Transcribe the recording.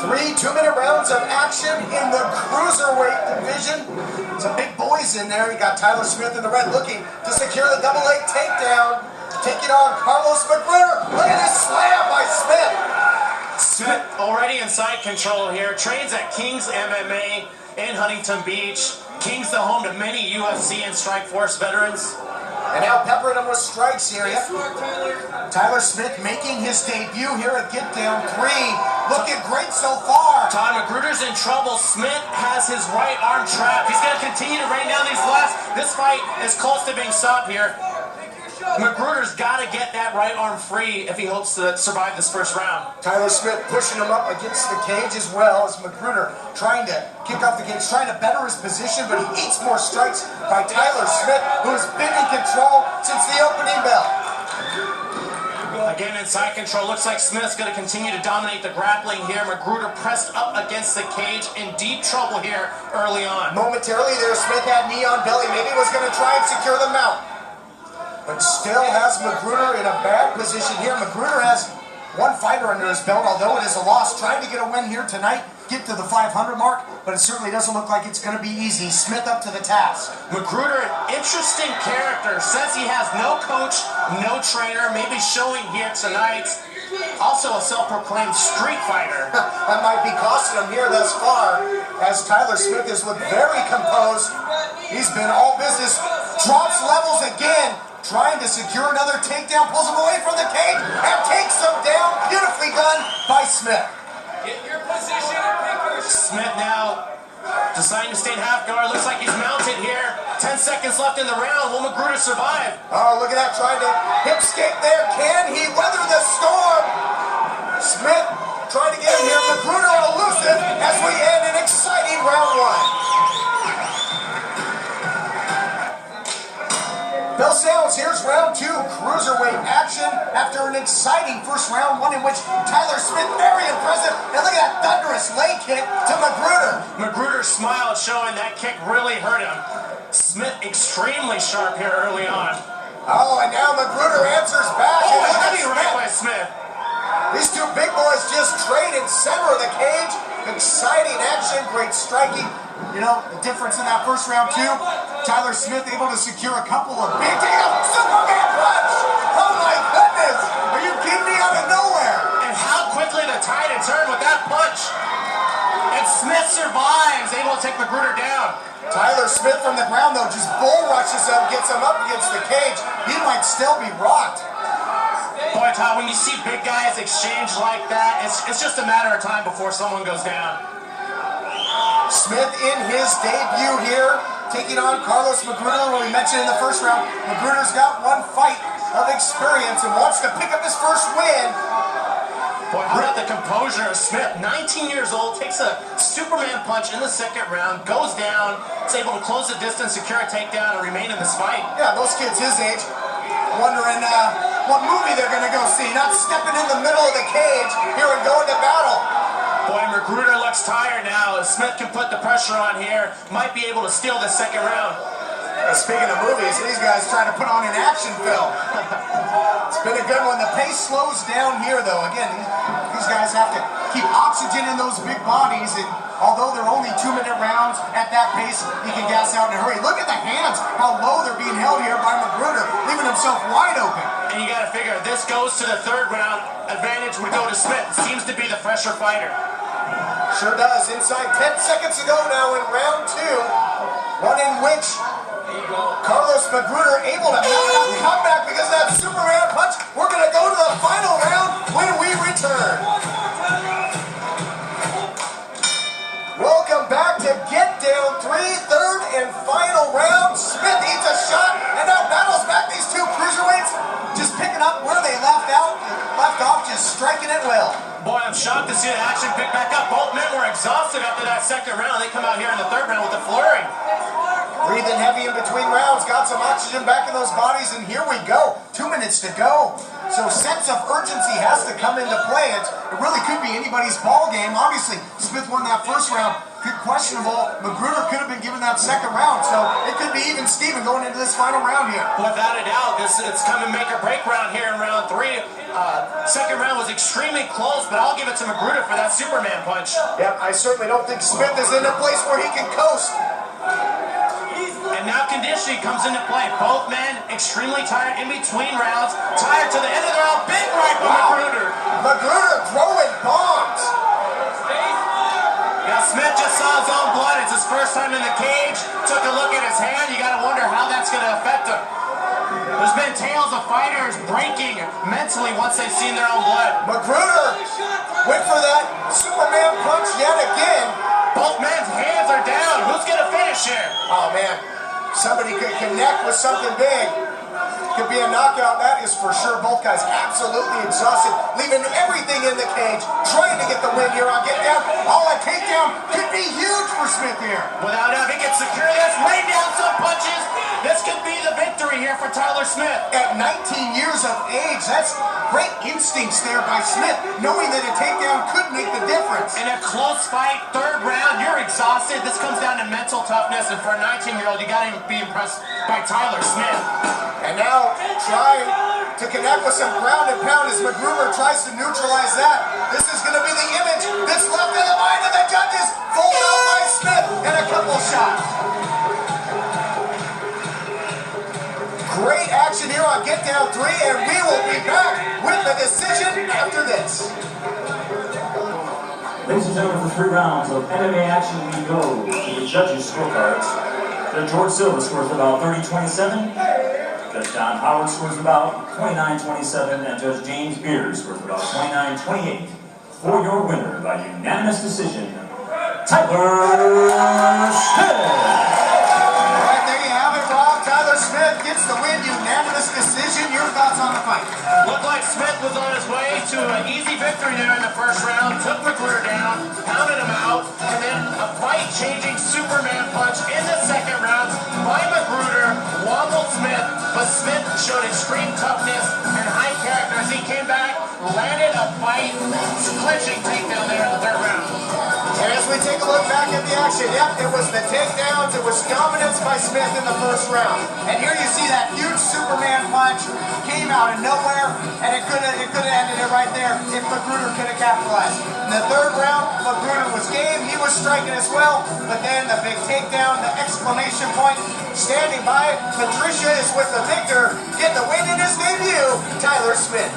3 2-minute rounds of action in the cruiserweight division. Some big boys in there. You got Tyler Smith in the red looking to secure the double leg takedown. Taking on Carlos McGruder. Look at this slam by Smith. Smith already in side control here. Trains at King's MMA in Huntington Beach. King's the home to many UFC and Strikeforce veterans. And now peppering him with strikes here. Yep. Tyler Smith making his debut here at GetDown 3. Looking great so far. Todd McGruder's in trouble. Smith has his right arm trapped. He's going to continue to rain down these lefts. This fight is close to being stopped here. McGruder's got to get that right arm free if he hopes to survive this first round. Tyler Smith pushing him up against the cage as well as McGruder trying to kick off the cage, trying to better his position, but he eats more strikes by Tyler Smith, who has been in control since the opening bell. Again, inside control. Looks like Smith's going to continue to dominate the grappling here. McGruder pressed up against the cage, in deep trouble here early on. Momentarily there, Smith had knee on belly. Maybe was going to try and secure the mount, but still has McGruder in a bad position here. McGruder has one fighter under his belt, although it is a loss. Trying to get a win here tonight, get to the 500 mark, but it certainly doesn't look like it's going to be easy. Smith up to the task. McGruder, an interesting character, says he has no coach, no trainer, maybe showing here tonight. Also a self-proclaimed street fighter. That might be costing him here thus far, as Tyler Smith has looked very composed. He's been all business, drops levels again, trying to secure another takedown, pulls him away from the cage, and takes him down. Beautifully done by Smith. Get your position and pick your... Smith now deciding to stay in half guard. Looks like he's mounted here. 10 seconds left in the round. Will McGruder survive? Oh, look at that, trying to hip escape there. Can he weather the storm? Smith trying to get him here. McGruder elusive as we end an exciting round 1. Bell sounds, here's round 2, cruiserweight action after an exciting first round, one in which Tyler Smith, very impressive, and look at that thunderous leg kick to McGruder. McGruder smiled, showing that kick really hurt him. Smith extremely sharp here early on. Oh, and now McGruder answers back. Oh, heavy right by Smith. These two big boys just trade in center of the cage. Exciting action, great striking. You know, the difference in that first round, too, Tyler Smith able to secure a couple of big Superman punch! Oh my goodness! Are you kidding me? Out of nowhere! And how quickly the tide had turned with that punch. And Smith survives, able to take McGruder down. Tyler Smith from the ground, though, just bull rushes him, gets him up against the cage. He might still be rocked. Boy, Todd, when you see big guys exchange like that, it's just a matter of time before someone goes down. Smith in his debut here, taking on Carlos McGruder, who we mentioned in the first round. McGruder's got one fight of experience and wants to pick up his first win. Boy, how about the composure of Smith? 19 years old, takes a Superman punch in the second round, goes down, is able to close the distance, secure a takedown, and remain in this fight. Yeah, those kids his age, wondering what movie they're going to go see, not stepping in the middle of the cage here and going to battle. Boy, McGruder looks tired now. If Smith can put the pressure on here, might be able to steal this second round. Speaking of movies, these guys trying to put on an action film. It's been a good one. The pace slows down here, though. Again, these guys have to keep oxygen in those big bodies, and although they're only 2-minute rounds, at that pace, he can gas out in a hurry. Look at the hands, how low they're being held here by McGruder, leaving himself wide open. And you got to figure, if this goes to the third round, advantage would go to Smith. Seems to be the fresher fighter. Sure does. Inside 10 seconds to go now in round 2, one in which Carlos McGruder able to mount up comeback because of that Superman punch. We're going to go to the final round when we return. Welcome back to GetDown 3, third and final round. Smith eats a shot and now battles back these two cruiserweights, just picking up where they left off, just striking it well. Boy, I'm shocked to see the action pick back up. Both men were exhausted after that second round. They come out here in the third round with a flurry. Breathing heavy in between rounds, got some oxygen back in those bodies, and here we go. 2 minutes to go. So sense of urgency has to come into play. It really could be anybody's ball game. Obviously, Smith won that first round. Good questionable. McGruder could have been given that second round, so it could be even Steven going into this final round here. Without a doubt, it's come and make or break round here in round 3. Second round was extremely close, but I'll give it to McGruder for that Superman punch. Yep, I certainly don't think Smith is in a place where he can coast. And now conditioning comes into play. Both men extremely tired in between rounds. Tired to the end of the round. Big right by McGruder. McGruder throwing bombs. Now Smith just saw his own blood. It's his first time in the cage. Took a look at his hand. You got to wonder how that's going to affect him. There's been tales of fighters breaking mentally once they've seen their own blood. McGruder went for that Superman punch yet again. Both men's hands are down. Who's going to finish here? Oh man, somebody could connect with something big. Could be a knockout, that is for sure. Both guys absolutely exhausted, leaving everything in the cage, trying to get the win here on GetDown. All a takedown could be huge for Smith here. Without doubt, he can secure this, rain down some punches. This could be the victory here for Tyler Smith. At 19 years of age, that's great instincts there by Smith, knowing that a takedown could make the difference. In a close fight, third round, you're exhausted. This comes down to mental toughness, and for a 19-year-old, you got to be impressed by Tyler Smith. And now trying to connect with some ground and pound as McGruder tries to neutralize that. This is going to be the image that's left in the mind of the judges. Fold out by Smith and a couple shots. Great action here on GetDown 3, and we will be back with the decision after this. Ladies and gentlemen, for 3 rounds of MMA action, we go to the judges' scorecards. Judge George Silva scores about 30-27. Judge Don Howard scores about 29-27, and Judge James Beers scores about 29-28. For your winner by unanimous decision, Tyler Smith. Tyler Smith gets the win, unanimous decision. Your thoughts on the fight? Looked like Smith was on his way to an easy victory there in the first round. Took McGruder down, pounded him out, and then a fight-changing Superman punch in the second round by McGruder. Wobbled Smith, but Smith showed extreme toughness and high character as he came back, landed a fight, clinching takedown there in the third round. And as we take a look back at the action, yep, it was the takedowns, it was dominance by Smith in the first round. And here you see that huge Superman punch came out of nowhere, and it could have ended it right there if McGruder could have capitalized. In the third round, McGruder was game, he was striking as well, but then the big takedown, the exclamation point, standing by, Patricia is with the victor, get the win in his debut, Tyler Smith.